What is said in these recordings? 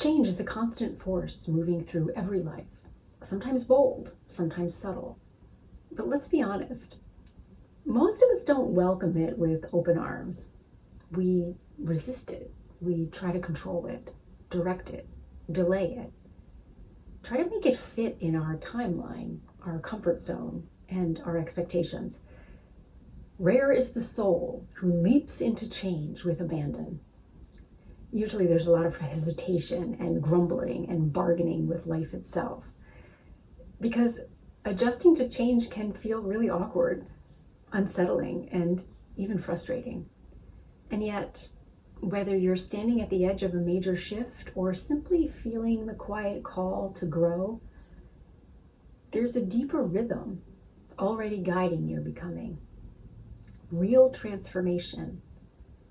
Change is a constant force moving through every life, sometimes bold, sometimes subtle. But let's be honest, most of us don't welcome it with open arms. We resist it. We try to control it, direct it, delay it, try to make it fit in our timeline, our comfort zone, and our expectations. Rare is the soul who leaps into change with abandon. Usually there's a lot of hesitation and grumbling and bargaining with life itself, because adjusting to change can feel really awkward, unsettling, and even frustrating. And yet, whether you're standing at the edge of a major shift or simply feeling the quiet call to grow, there's a deeper rhythm already guiding your becoming. Real transformation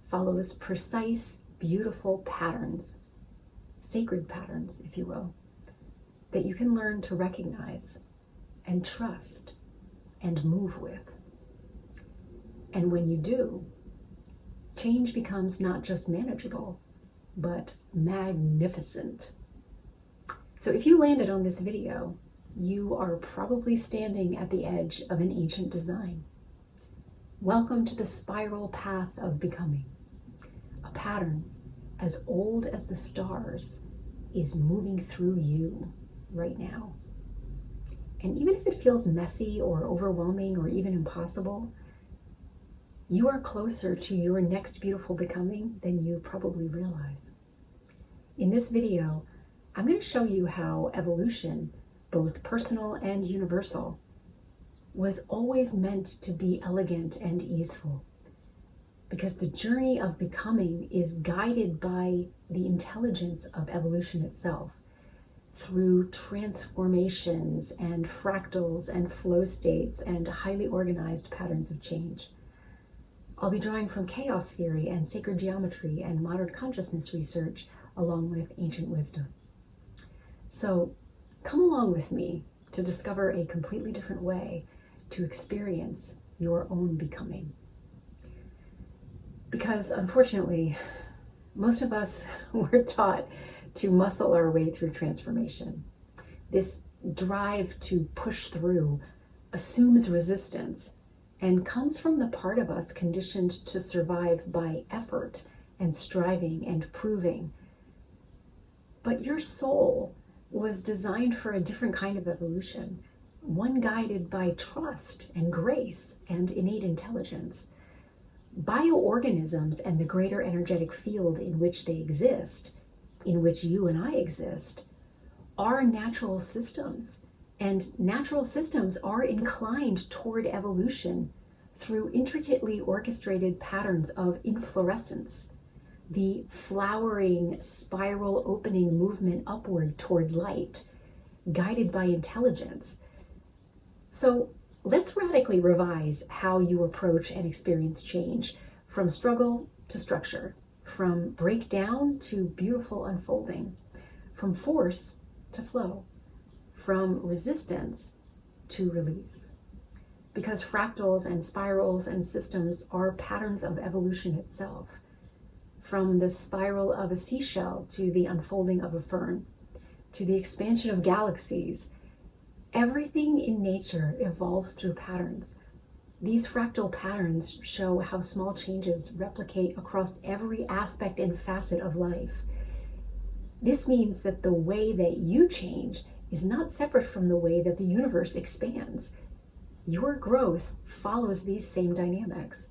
follows precise, beautiful patterns, sacred patterns, if you will, that you can learn to recognize and trust and move with. And when you do, change becomes not just manageable, but magnificent. So if you landed on this video, you are probably standing at the edge of an ancient design. Welcome to the spiral path of becoming. A pattern as old as the stars is moving through you right now. And even if it feels messy or overwhelming or even impossible, you are closer to your next beautiful becoming than you probably realize. In this video, I'm going to show you how evolution, both personal and universal, was always meant to be elegant and easeful, because the journey of becoming is guided by the intelligence of evolution itself through transformations and fractals and flow states and highly organized patterns of change. I'll be drawing from chaos theory and sacred geometry and modern consciousness research along with ancient wisdom. So come along with me to discover a completely different way to experience your own becoming. Because unfortunately, most of us were taught to muscle our way through transformation. This drive to push through assumes resistance and comes from the part of us conditioned to survive by effort and striving and proving. But your soul was designed for a different kind of evolution, one guided by trust and grace and innate intelligence. Bioorganisms and the greater energetic field in which they exist, in which you and I exist, are natural systems. And natural systems are inclined toward evolution through intricately orchestrated patterns of inflorescence, the flowering, spiral opening movement upward toward light, guided by intelligence. So let's radically revise how you approach and experience change, from struggle to structure, from breakdown to beautiful unfolding, from force to flow, from resistance to release. Because fractals and spirals and systems are patterns of evolution itself, from the spiral of a seashell to the unfolding of a fern, to the expansion of galaxies. Everything in nature evolves through patterns. These fractal patterns show how small changes replicate across every aspect and facet of life. This means that the way that you change is not separate from the way that the universe expands. Your growth follows these same dynamics.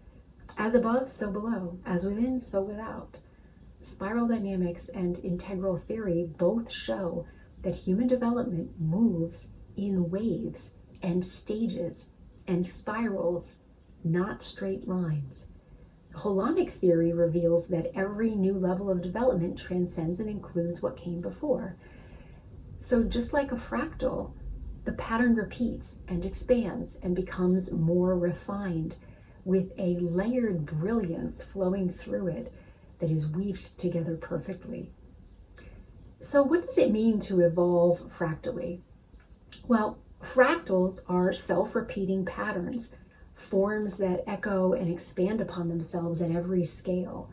As above, so below. As within, so without. Spiral dynamics and integral theory both show that human development moves in waves and stages and spirals, not straight lines. Holonic theory reveals that every new level of development transcends and includes what came before. So just like a fractal, the pattern repeats and expands and becomes more refined, with a layered brilliance flowing through it that is weaved together perfectly. So what does it mean to evolve fractally? Well, fractals are self-repeating patterns, forms that echo and expand upon themselves at every scale,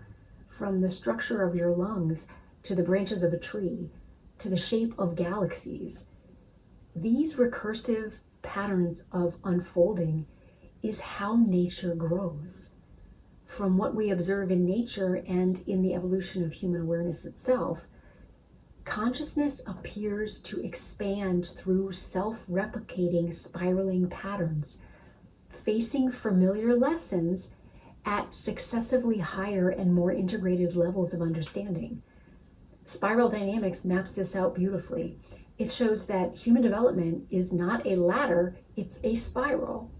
from the structure of your lungs to the branches of a tree, to the shape of galaxies. These recursive patterns of unfolding is how nature grows. From what we observe in nature and in the evolution of human awareness itself, consciousness appears to expand through self-replicating spiraling patterns, facing familiar lessons at successively higher and more integrated levels of understanding. Spiral dynamics maps this out beautifully. It shows that human development is not a ladder, it's a spiral.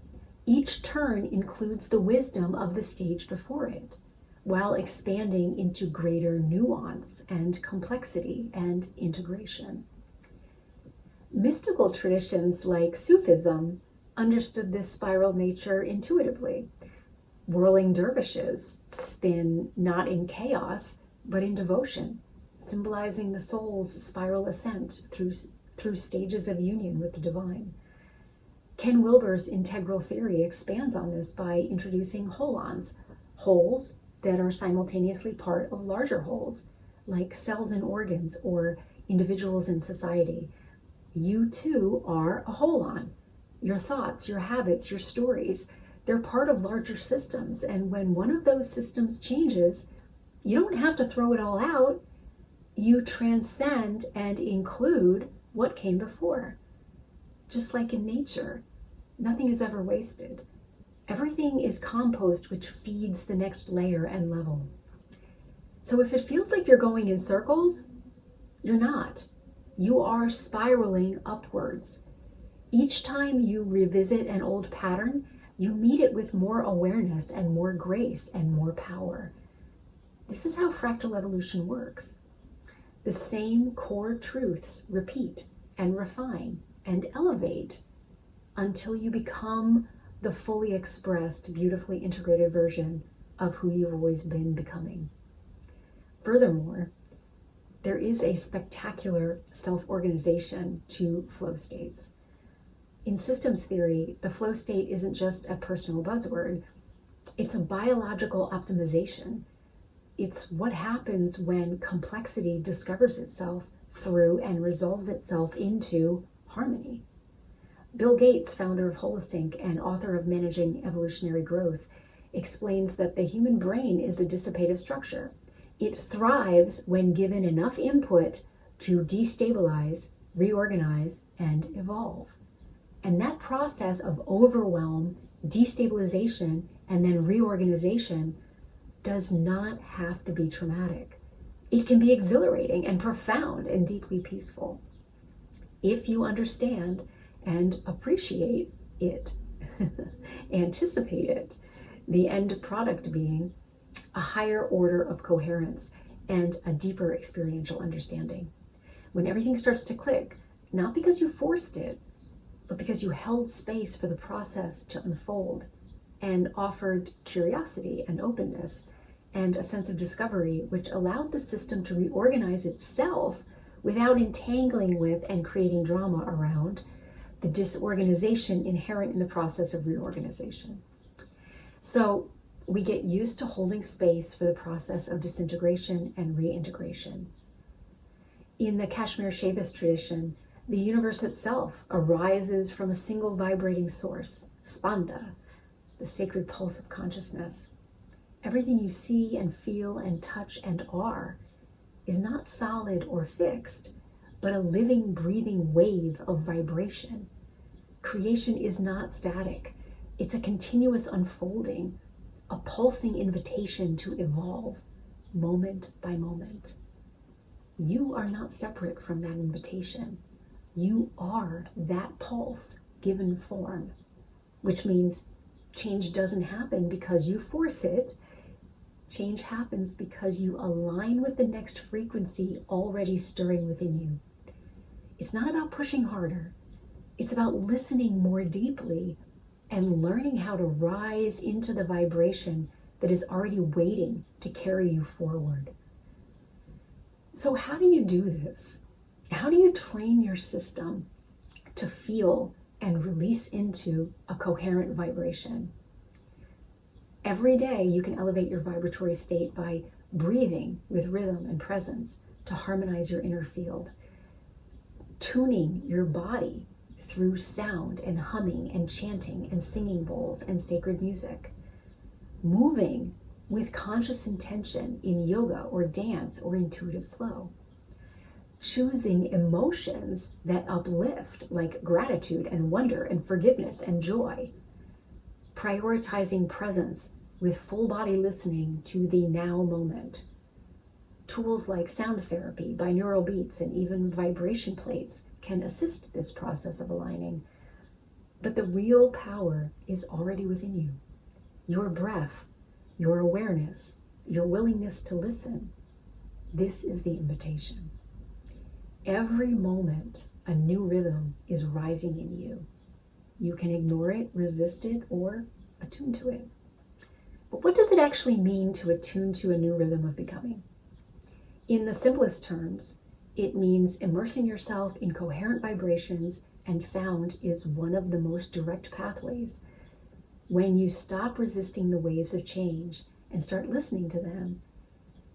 Each turn includes the wisdom of the stage before it, while expanding into greater nuance and complexity and integration. Mystical traditions like Sufism understood this spiral nature intuitively. Whirling dervishes spin not in chaos, but in devotion, symbolizing the soul's spiral ascent through stages of union with the divine. Ken Wilber's integral theory expands on this by introducing holons, wholes that are simultaneously part of larger wholes, like cells and organs or individuals in society. You too are a holon. Your thoughts, your habits, your stories, they're part of larger systems. And when one of those systems changes, you don't have to throw it all out. You transcend and include what came before. Just like in nature, nothing is ever wasted. Everything is compost, which feeds the next layer and level. So if it feels like you're going in circles, you're not. You are spiraling upwards. Each time you revisit an old pattern, you meet it with more awareness and more grace and more power. This is how fractal evolution works. The same core truths repeat and refine and elevate until you become the fully expressed, beautifully integrated version of who you've always been becoming. Furthermore, there is a spectacular self-organization to flow states. In systems theory, the flow state isn't just a personal buzzword, it's a biological optimization. It's what happens when complexity discovers itself through and resolves itself into harmony. Bill Gates, founder of Holosync and author of Managing Evolutionary Growth, explains that the human brain is a dissipative structure. It thrives when given enough input to destabilize, reorganize, and evolve. And that process of overwhelm, destabilization, and then reorganization does not have to be traumatic. It can be exhilarating and profound and deeply peaceful if you understand and appreciate it, anticipate it, the end product being a higher order of coherence and a deeper experiential understanding. When everything starts to click, not because you forced it, but because you held space for the process to unfold and offered curiosity and openness and a sense of discovery, which allowed the system to reorganize itself without entangling with and creating drama around the disorganization inherent in the process of reorganization. So we get used to holding space for the process of disintegration and reintegration. In the Kashmir Shaivist tradition, the universe itself arises from a single vibrating source, spanda, the sacred pulse of consciousness. Everything you see and feel and touch and are is not solid or fixed, but a living, breathing wave of vibration. Creation is not static. It's a continuous unfolding, a pulsing invitation to evolve moment by moment. You are not separate from that invitation. You are that pulse given form, which means change doesn't happen because you force it. Change happens because you align with the next frequency already stirring within you. It's not about pushing harder. It's about listening more deeply and learning how to rise into the vibration that is already waiting to carry you forward. So how do you do this? How do you train your system to feel and release into a coherent vibration? Every day you can elevate your vibratory state by breathing with rhythm and presence, to harmonize your inner field, tuning your body through sound and humming and chanting and singing bowls and sacred music, moving with conscious intention in yoga or dance or intuitive flow, choosing emotions that uplift like gratitude and wonder and forgiveness and joy, prioritizing presence with full body listening to the now moment. Tools like sound therapy, binaural beats, and even vibration plates can assist this process of aligning. But the real power is already within you. Your breath, your awareness, your willingness to listen. This is the invitation. Every moment, a new rhythm is rising in you. You can ignore it, resist it, or attune to it. But what does it actually mean to attune to a new rhythm of becoming? In the simplest terms, it means immersing yourself in coherent vibrations, and sound is one of the most direct pathways. When you stop resisting the waves of change and start listening to them,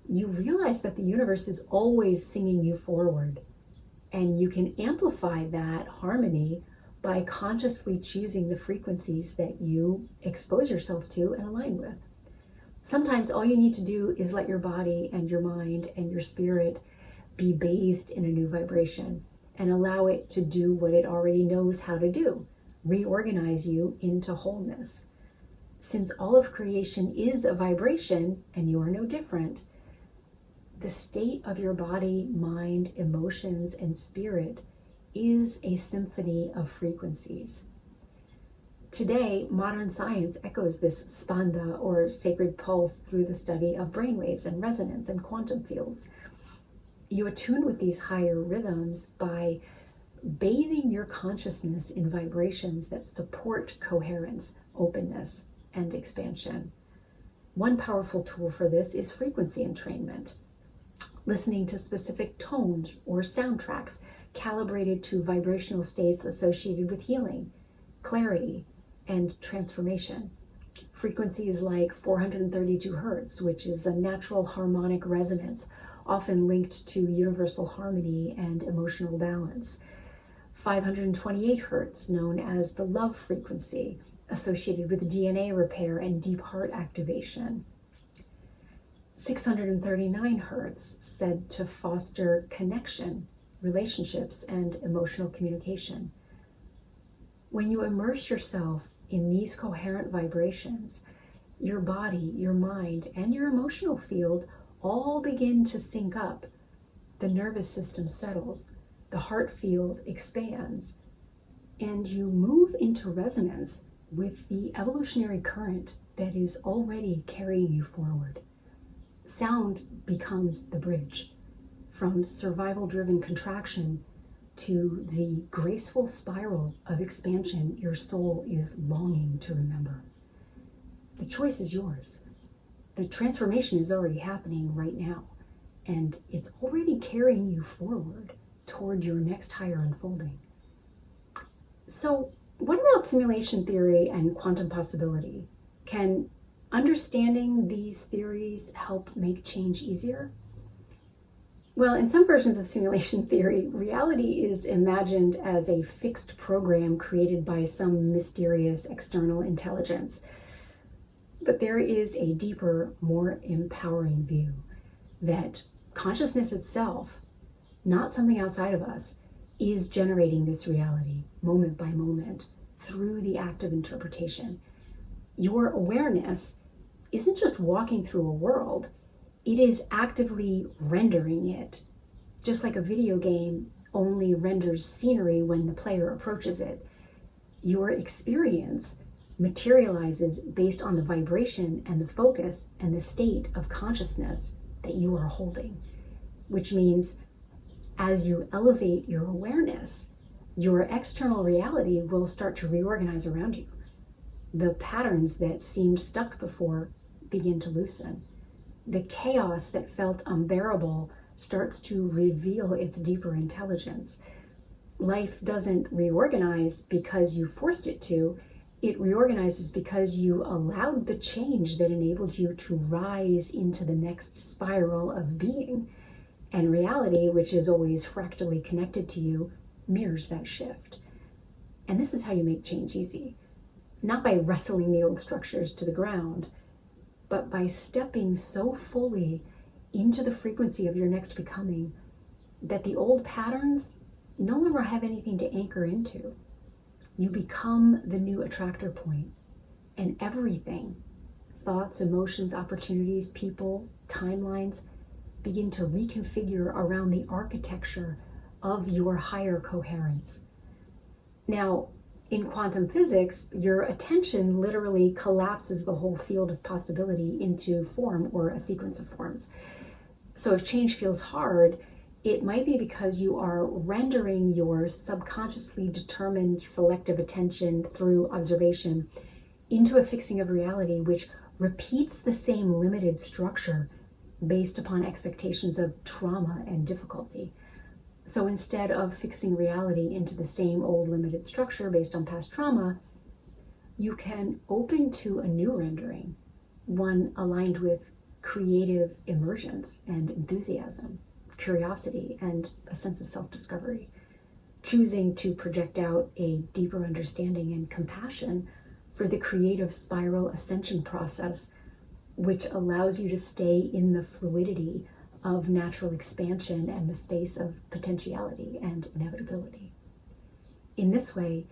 you realize that the universe is always singing you forward, and you can amplify that harmony by consciously choosing the frequencies that you expose yourself to and align with. Sometimes all you need to do is let your body and your mind and your spirit be bathed in a new vibration and allow it to do what it already knows how to do, reorganize you into wholeness. Since all of creation is a vibration and you are no different, the state of your body, mind, emotions, and spirit is a symphony of frequencies. Today, modern science echoes this spanda or sacred pulse through the study of brainwaves and resonance and quantum fields. You attune with these higher rhythms by bathing your consciousness in vibrations that support coherence, openness, and expansion. One powerful tool for this is frequency entrainment, listening to specific tones or soundtracks calibrated to vibrational states associated with healing, clarity, and transformation. Frequencies like 432 hertz, which is a natural harmonic resonance, often linked to universal harmony and emotional balance. 528 hertz, known as the love frequency, associated with DNA repair and deep heart activation. 639 hertz, said to foster connection, relationships, and emotional communication. When you immerse yourself in these coherent vibrations, your body, your mind, and your emotional field all begin to sync up. The nervous system settles, the heart field expands, and you move into resonance with the evolutionary current that is already carrying you forward. Sound becomes the bridge from survival-driven contraction to the graceful spiral of expansion your soul is longing to remember. The choice is yours. The transformation is already happening right now, and it's already carrying you forward toward your next higher unfolding. So, what about simulation theory and quantum possibility? Can understanding these theories help make change easier? Well, in some versions of simulation theory, reality is imagined as a fixed program created by some mysterious external intelligence. But there is a deeper, more empowering view that consciousness itself, not something outside of us, is generating this reality moment by moment through the act of interpretation. Your awareness isn't just walking through a world, it is actively rendering it. Just like a video game only renders scenery when the player approaches it, your experience materializes based on the vibration and the focus and the state of consciousness that you are holding, which means as you elevate your awareness, your external reality will start to reorganize around you. The patterns that seemed stuck before begin to loosen. The chaos that felt unbearable starts to reveal its deeper intelligence. Life doesn't reorganize because you forced it to. It reorganizes because you allowed the change that enabled you to rise into the next spiral of being. And reality, which is always fractally connected to you, mirrors that shift. And this is how you make change easy. Not by wrestling the old structures to the ground, but by stepping so fully into the frequency of your next becoming that the old patterns no longer have anything to anchor into. You become the new attractor point, and everything, thoughts, emotions, opportunities, people, timelines, begin to reconfigure around the architecture of your higher coherence. Now, in quantum physics, your attention literally collapses the whole field of possibility into form or a sequence of forms. So if change feels hard, it might be because you are rendering your subconsciously determined selective attention through observation into a fixing of reality which repeats the same limited structure based upon expectations of trauma and difficulty. So instead of fixing reality into the same old limited structure based on past trauma, you can open to a new rendering, one aligned with creative emergence and enthusiasm, curiosity, and a sense of self-discovery, choosing to project out a deeper understanding and compassion for the creative spiral ascension process, which allows you to stay in the fluidity of natural expansion and the space of potentiality and inevitability. In this way,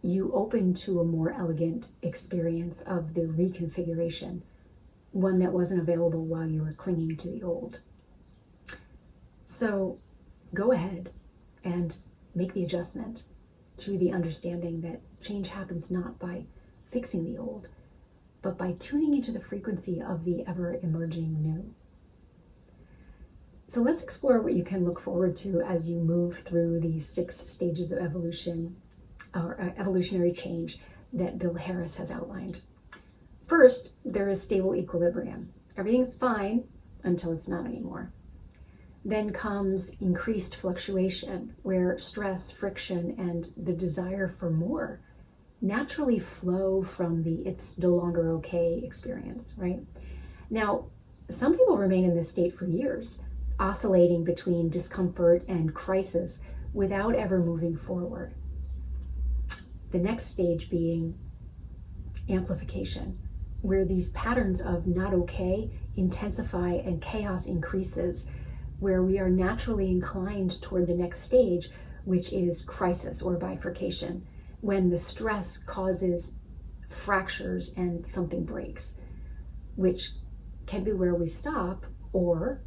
you open to a more elegant experience of the reconfiguration, one that wasn't available while you were clinging to the old. So go ahead and make the adjustment to the understanding that change happens not by fixing the old, but by tuning into the frequency of the ever-emerging new. So let's explore what you can look forward to as you move through these 6 stages of evolution or evolutionary change that Bill Harris has outlined. First, there is stable equilibrium. Everything's fine until it's not anymore. Then comes increased fluctuation, where stress, friction, and the desire for more naturally flow from the "it's no longer okay" experience, right? Now, some people remain in this state for years, oscillating between discomfort and crisis without ever moving forward. The next stage being amplification, where these patterns of not okay intensify and chaos increases, where we are naturally inclined toward the next stage, which is crisis or bifurcation, when the stress causes fractures and something breaks, which can be where we stop or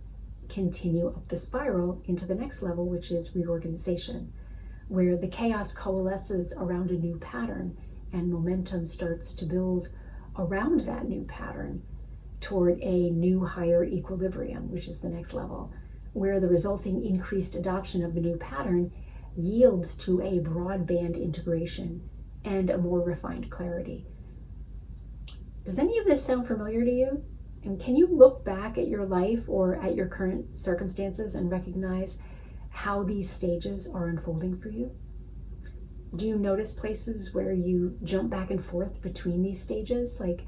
continue up the spiral into the next level, which is reorganization, where the chaos coalesces around a new pattern and momentum starts to build around that new pattern toward a new higher equilibrium, which is the next level, where the resulting increased adoption of the new pattern yields to a broadband integration and a more refined clarity. Does any of this sound familiar to you? And can you look back at your life or at your current circumstances and recognize how these stages are unfolding for you? Do you notice places where you jump back and forth between these stages, like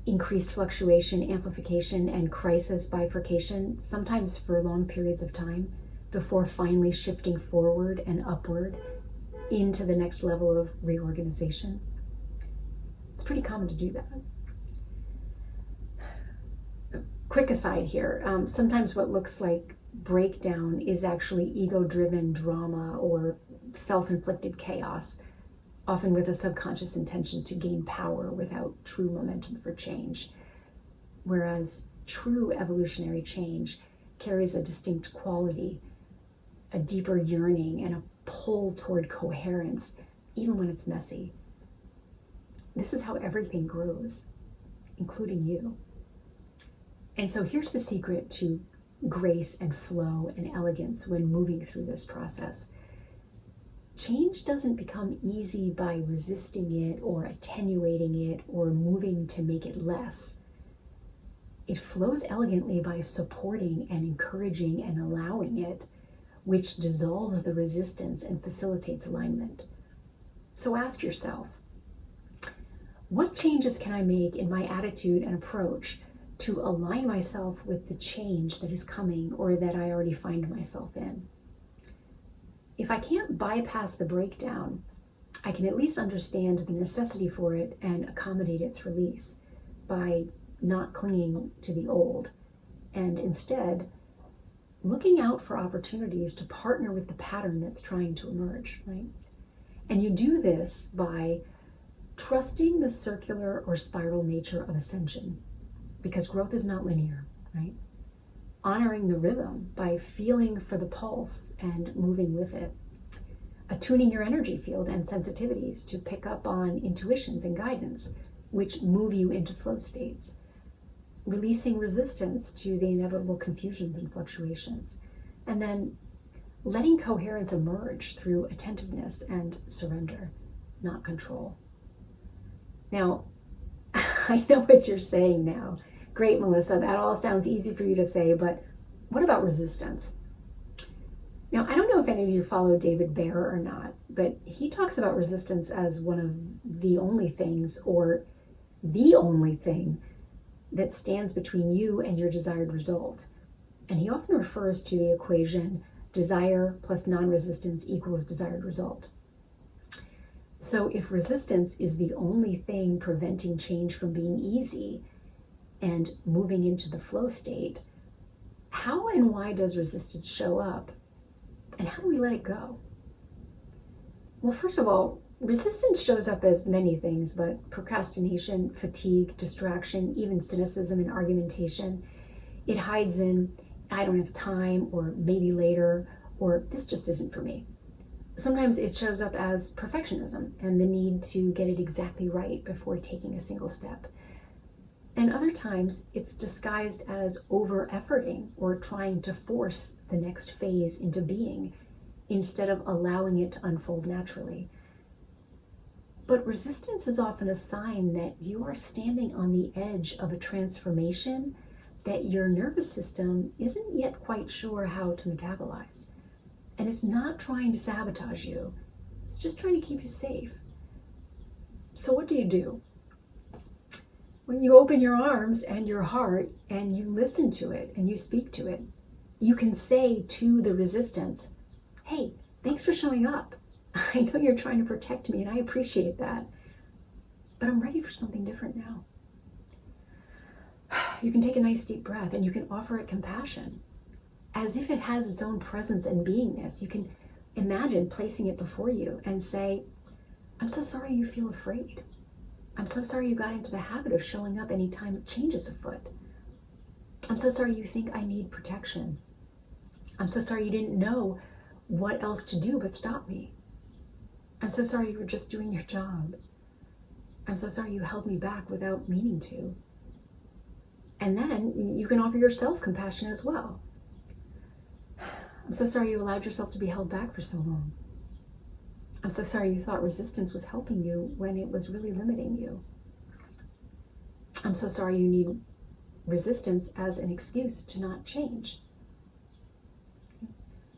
increased fluctuation, amplification, and crisis bifurcation, sometimes for long periods of time, before finally shifting forward and upward into the next level of reorganization? It's pretty common to do that. Quick aside here, sometimes what looks like breakdown is actually ego-driven drama or self-inflicted chaos, often with a subconscious intention to gain power without true momentum for change. Whereas true evolutionary change carries a distinct quality, a deeper yearning, and a pull toward coherence, even when it's messy. This is how everything grows, including you. And so here's the secret to grace and flow and elegance when moving through this process. Change doesn't become easy by resisting it or attenuating it or moving to make it less. It flows elegantly by supporting and encouraging and allowing it, which dissolves the resistance and facilitates alignment. So ask yourself, what changes can I make in my attitude and approach to align myself with the change that is coming or that I already find myself in. If I can't bypass the breakdown, I can at least understand the necessity for it and accommodate its release by not clinging to the old and instead looking out for opportunities to partner with the pattern that's trying to emerge, right? And you do this by trusting the circular or spiral nature of ascension, because growth is not linear, right? Honoring the rhythm by feeling for the pulse and moving with it. Attuning your energy field and sensitivities to pick up on intuitions and guidance, which move you into flow states. Releasing resistance to the inevitable confusions and fluctuations. And then letting coherence emerge through attentiveness and surrender, not control. Now, I know what you're saying now. Great, Melissa, that all sounds easy for you to say, but what about resistance? Now, I don't know if any of you follow David Baer or not, but he talks about resistance as one of the only things, or the only thing, that stands between you and your desired result. And he often refers to the equation desire plus non-resistance equals desired result. So if resistance is the only thing preventing change from being easy and moving into the flow state, how and why does resistance show up? And how do we let it go? Well, first of all, resistance shows up as many things, but procrastination, fatigue, distraction, even cynicism and argumentation. It hides in, I don't have time, or maybe later, or this just isn't for me. Sometimes it shows up as perfectionism and the need to get it exactly right before taking a single step. And other times it's disguised as over-efforting or trying to force the next phase into being instead of allowing it to unfold naturally. But resistance is often a sign that you are standing on the edge of a transformation that your nervous system isn't yet quite sure how to metabolize. And it's not trying to sabotage you. It's just trying to keep you safe. So what do? When you open your arms and your heart and you listen to it and you speak to it, you can say to the resistance, hey, thanks for showing up. I know you're trying to protect me and I appreciate that, but I'm ready for something different now. You can take a nice deep breath and you can offer it compassion as if it has its own presence and beingness. You can imagine placing it before you and say, I'm so sorry you feel afraid. I'm so sorry you got into the habit of showing up anytime change is afoot. I'm so sorry you think I need protection. I'm so sorry you didn't know what else to do but stop me. I'm so sorry you were just doing your job. I'm so sorry you held me back without meaning to. And then you can offer yourself compassion as well. I'm so sorry you allowed yourself to be held back for so long. I'm so sorry you thought resistance was helping you when it was really limiting you. I'm so sorry you need resistance as an excuse to not change.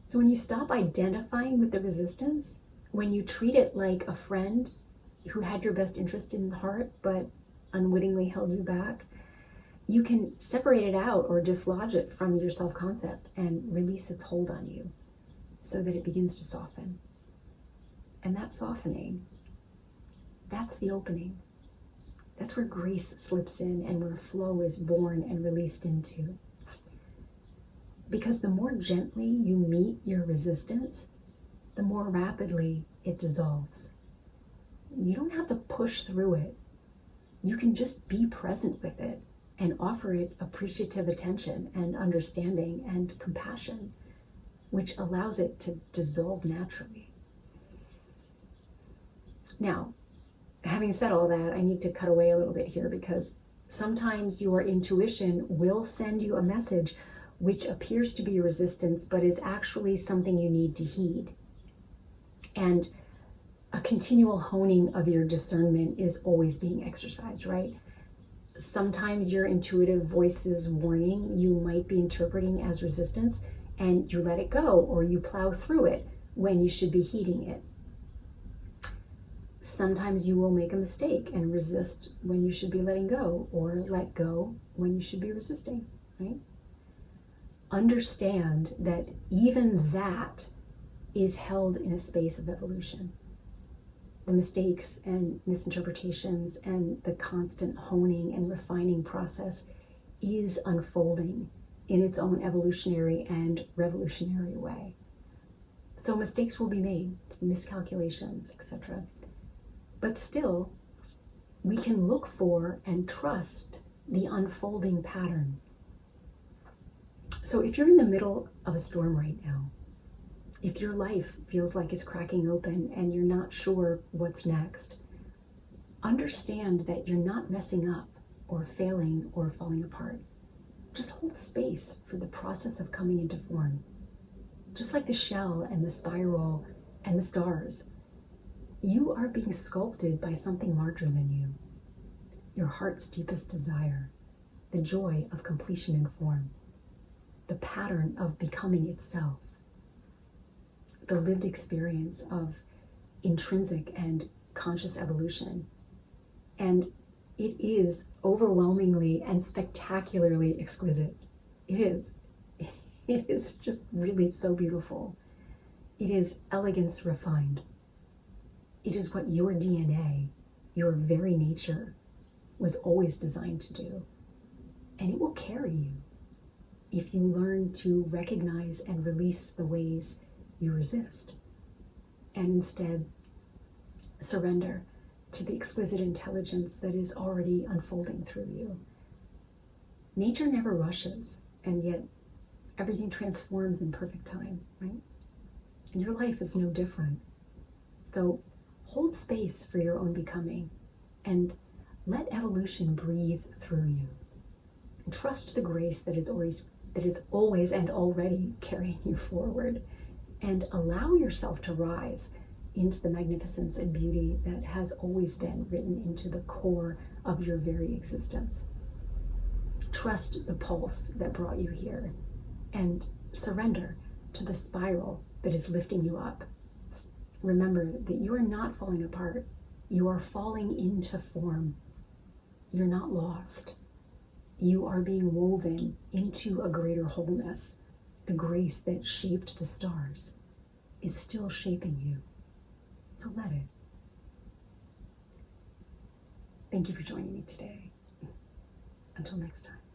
So when you stop identifying with the resistance, when you treat it like a friend who had your best interest in heart but unwittingly held you back, you can separate it out or dislodge it from your self-concept and release its hold on you so that it begins to soften. And that softening, that's the opening. That's where grace slips in and where flow is born and released into. Because the more gently you meet your resistance, the more rapidly it dissolves. You don't have to push through it. You can just be present with it and offer it appreciative attention and understanding and compassion, which allows it to dissolve naturally. Now, having said all that, I need to cut away a little bit here because sometimes your intuition will send you a message which appears to be resistance, but is actually something you need to heed. And a continual honing of your discernment is always being exercised, right? Sometimes your intuitive voice's warning you might be interpreting as resistance, and you let it go or you plow through it when you should be heeding it. Sometimes you will make a mistake and resist when you should be letting go, or let go when you should be resisting, right? Understand that even that is held in a space of evolution. The mistakes and misinterpretations and the constant honing and refining process is unfolding in its own evolutionary and revolutionary way. So mistakes will be made, miscalculations, etc. But still, we can look for and trust the unfolding pattern. So if you're in the middle of a storm right now, if your life feels like it's cracking open and you're not sure what's next, understand that you're not messing up or failing or falling apart. Just hold space for the process of coming into form. Just like the shell and the spiral and the stars, you are being sculpted by something larger than you. Your heart's deepest desire, the joy of completion in form, the pattern of becoming itself, the lived experience of intrinsic and conscious evolution. And it is overwhelmingly and spectacularly exquisite. It is. It is just really so beautiful. It is elegance refined. It is what your DNA, your very nature, was always designed to do. And it will carry you if you learn to recognize and release the ways you resist, and instead surrender to the exquisite intelligence that is already unfolding through you. Nature never rushes, and yet everything transforms in perfect time, right? And your life is no different. So hold space for your own becoming and let evolution breathe through you. And trust the grace that is always and already carrying you forward. And allow yourself to rise into the magnificence and beauty that has always been written into the core of your very existence. Trust the pulse that brought you here and surrender to the spiral that is lifting you up. Remember that you are not falling apart. You are falling into form. You're not lost. You are being woven into a greater wholeness. The grace that shaped the stars is still shaping you. So let it. Thank you for joining me today. Until next time.